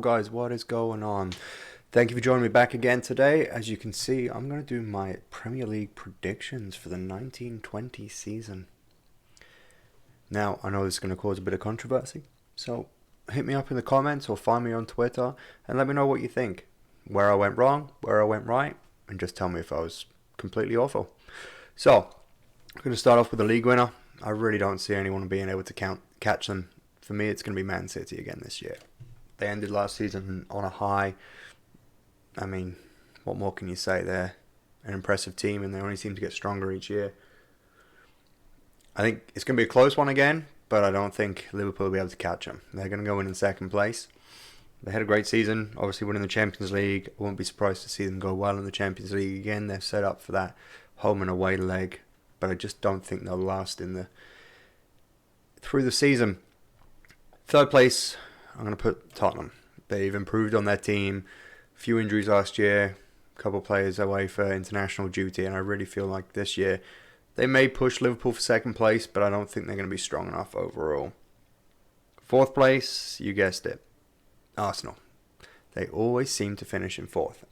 guys, what is going on? Thank you for joining me back again today. As you can see, I'm going to do my Premier League predictions for the 1920 season. Now, I know this is going to cause a bit of controversy, so hit me up in the comments or find me on Twitter and let me know what you think. Where I went wrong, where I went right, and just tell me if I was completely awful. So, I'm going to start off with the league winner. I really don't see anyone being able to catch them. For me, it's going to be Man City again this year. They ended last season on a high. I mean, what more can you say? They're an impressive team and they only seem to get stronger each year. I think it's going to be a close one again, but I don't think Liverpool will be able to catch them. They're going to go in second place. They had a great season, obviously winning the Champions League. I won't be surprised to see them go well in the Champions League again. They're set up for that home and away leg, but I just don't think they'll last through the season. Third place, I'm going to put Tottenham. They've improved on their team. A few injuries last year, a couple of players away for international duty, and I really feel like this year they may push Liverpool for second place, but I don't think they're going to be strong enough overall. Fourth place, you guessed it, Arsenal. They always seem to finish in fourth.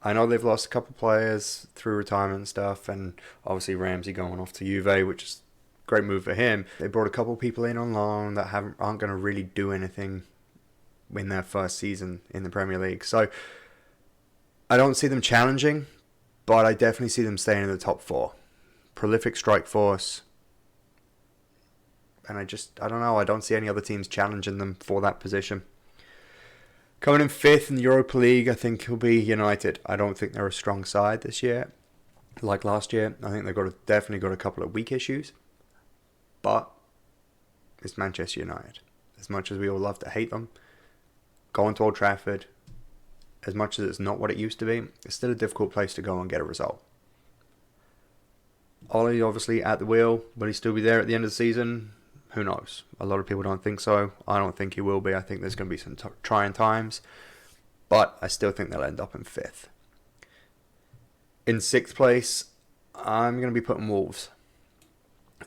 I know they've lost a couple of players through retirement and stuff, and obviously Ramsey going off to Juve, which is a great move for him. They brought a couple of people in on loan that aren't going to really do anything in their first season in the Premier League. So I don't see them challenging, but I definitely see them staying in the top four. Prolific strike force. And I don't know. I don't see any other teams challenging them for that position. Coming in fifth in the Europa League, I think will be United. I don't think they're a strong side this year. Like last year, I think they've definitely got a couple of weak issues. But it's Manchester United. As much as we all love to hate them, going to Old Trafford, as much as it's not what it used to be, it's still a difficult place to go and get a result. Ollie obviously at the wheel. Will he still be there at the end of the season? Who knows? A lot of people don't think so. I don't think he will be. I think there's going to be some trying times. But I still think they'll end up in fifth. In sixth place, I'm going to be putting Wolves.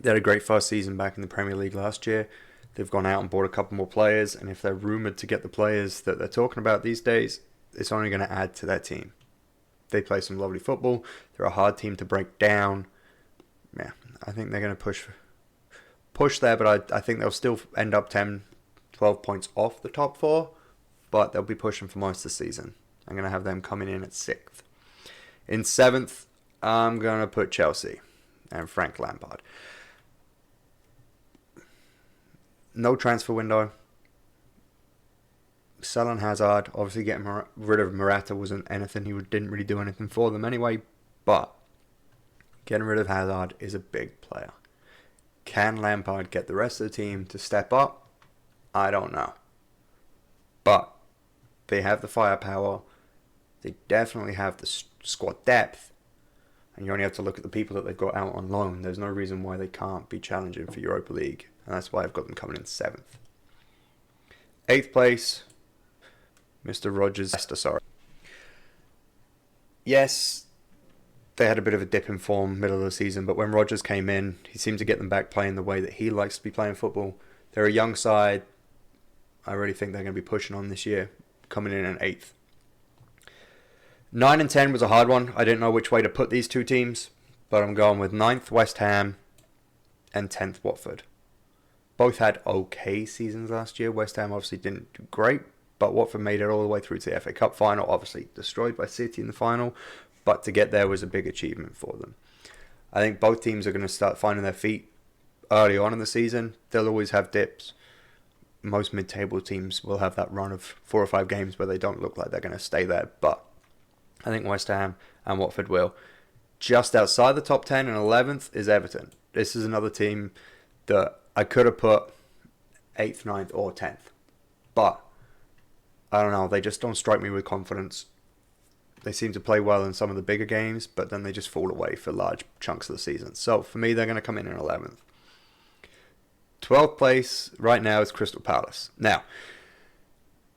They had a great first season back in the Premier League last year. They've gone out and bought a couple more players, and if they're rumoured to get the players that they're talking about these days, it's only going to add to their team. They play some lovely football. They're a hard team to break down. Yeah, I think they're going to push there, but I think they'll still end up 10, 12 points off the top four, but they'll be pushing for most of the season. I'm going to have them coming in at sixth. In seventh, I'm going to put Chelsea and Frank Lampard. No transfer window. Selling Hazard, obviously getting rid of Morata wasn't anything. He didn't really do anything for them anyway. But getting rid of Hazard is a big player. Can Lampard get the rest of the team to step up? I don't know. But they have the firepower. They definitely have the squad depth. And you only have to look at the people that they've got out on loan. There's no reason why they can't be challenging for Europa League. And that's why I've got them coming in seventh. Eighth place, Mr. Rodgers. Sorry. Yes, they had a bit of a dip in form middle of the season, but when Rodgers came in, he seemed to get them back playing the way that he likes to be playing football. They're a young side. I really think they're going to be pushing on this year, coming in at eighth. 9 and 10 was a hard one. I didn't know which way to put these two teams, but I'm going with 9th West Ham and 10th Watford. Both had okay seasons last year. West Ham obviously didn't do great, but Watford made it all the way through to the FA Cup final. Obviously destroyed by City in the final, but to get there was a big achievement for them. I think both teams are going to start finding their feet early on in the season. They'll always have dips. Most mid-table teams will have that run of 4 or 5 games where they don't look like they're going to stay there, but I think West Ham and Watford will. Just outside the top 10 and 11th is Everton. This is another team that I could have put 8th, 9th or 10th. But I don't know, they just don't strike me with confidence. They seem to play well in some of the bigger games, but then they just fall away for large chunks of the season. So for me, they're going to come in 11th. 12th place right now is Crystal Palace. Now,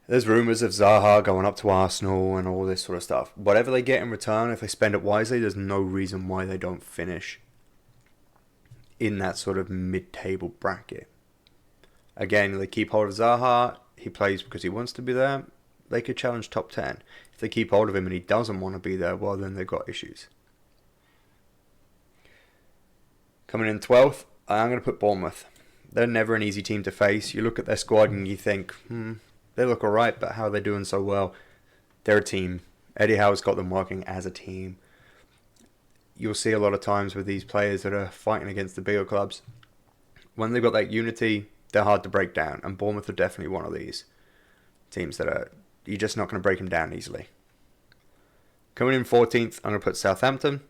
there's rumours of Zaha going up to Arsenal and all this sort of stuff. Whatever they get in return, if they spend it wisely, there's no reason why they don't finish in that sort of mid-table bracket. Again, they keep hold of Zaha. He plays because he wants to be there. they could challenge top 10. If they keep hold of him and he doesn't want to be there, well, then they've got issues. Coming in 12th, I'm going to put Bournemouth. They're never an easy team to face. You look at their squad and you think, they look alright, but how are they doing so well? They're a team. Eddie Howe's got them working as a team. You'll see a lot of times with these players that are fighting against the bigger clubs, when they've got that unity, they're hard to break down. And Bournemouth are definitely one of these teams that you're just not going to break them down easily. Coming in 14th, I'm going to put Southampton.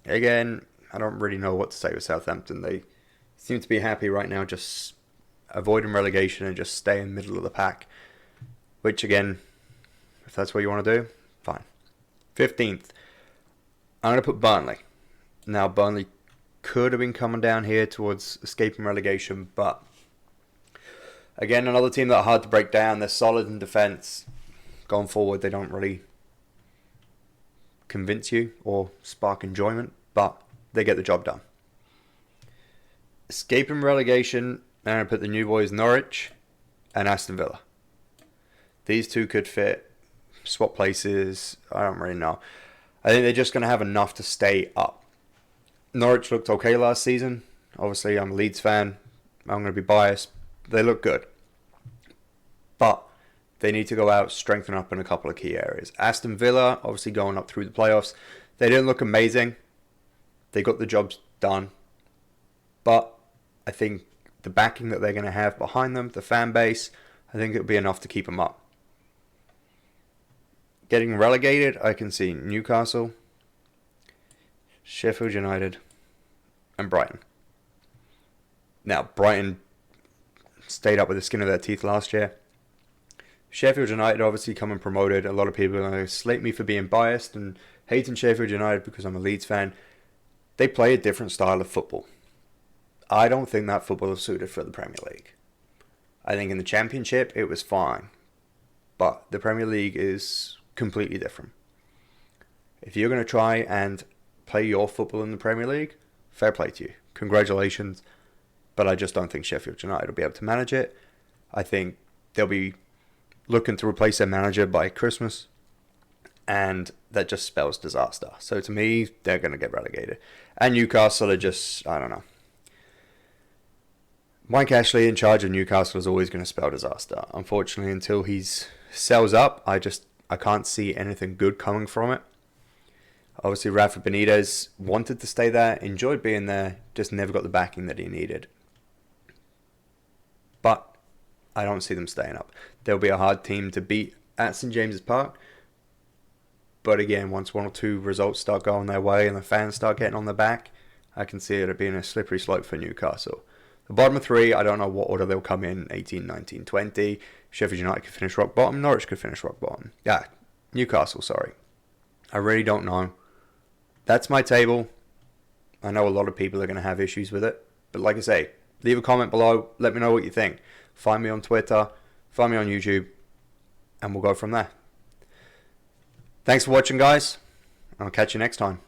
Again, I don't really know what to say with Southampton. They seem to be happy right now just avoiding relegation and just staying middle of the pack. Which again, if that's what you want to do, fine. 15th, I'm going to put Burnley. Now, Burnley could have been coming down here towards escaping relegation, but again, another team that are hard to break down. They're solid in defence. Going forward, they don't really convince you or spark enjoyment, but they get the job done. Escaping relegation, I'm going to put the new boys Norwich and Aston Villa. These two could fit, swap places, I don't really know. I think they're just going to have enough to stay up. Norwich looked okay last season. Obviously, I'm a Leeds fan. I'm going to be biased. They look good. But they need to go out, strengthen up in a couple of key areas. Aston Villa, obviously going up through the playoffs. They didn't look amazing. They got the jobs done. But I think the backing that they're going to have behind them, the fan base, I think it'll be enough to keep them up. Getting relegated, I can see Newcastle, Sheffield United, and Brighton. Now, Brighton stayed up with the skin of their teeth last year. Sheffield United obviously coming promoted. A lot of people are going to slate me for being biased and hating Sheffield United because I'm a Leeds fan. They play a different style of football. I don't think that football is suited for the Premier League. I think in the Championship it was fine. But the Premier League is completely different. If you're going to try and play your football in the Premier League, fair play to you. Congratulations. But I just don't think Sheffield United will be able to manage it. I think they'll be looking to replace their manager by Christmas. And that just spells disaster. So to me, they're going to get relegated. And Newcastle are just, I don't know. Mike Ashley in charge of Newcastle is always going to spell disaster. Unfortunately, until he sells up, I can't see anything good coming from it. Obviously, Rafa Benitez wanted to stay there, enjoyed being there, just never got the backing that he needed. But I don't see them staying up. They'll be a hard team to beat at St James's Park. But again, once one or two results start going their way and the fans start getting on their back, I can see it being a slippery slope for Newcastle. The bottom of three, I don't know what order they'll come in. 18, 19, 20. Sheffield United could finish rock bottom. Norwich could finish rock bottom. Yeah, Newcastle, sorry. I really don't know. That's my table. I know a lot of people are going to have issues with it. But like I say, leave a comment below. Let me know what you think. Find me on Twitter. Find me on YouTube. And we'll go from there. Thanks for watching, guys. I'll catch you next time.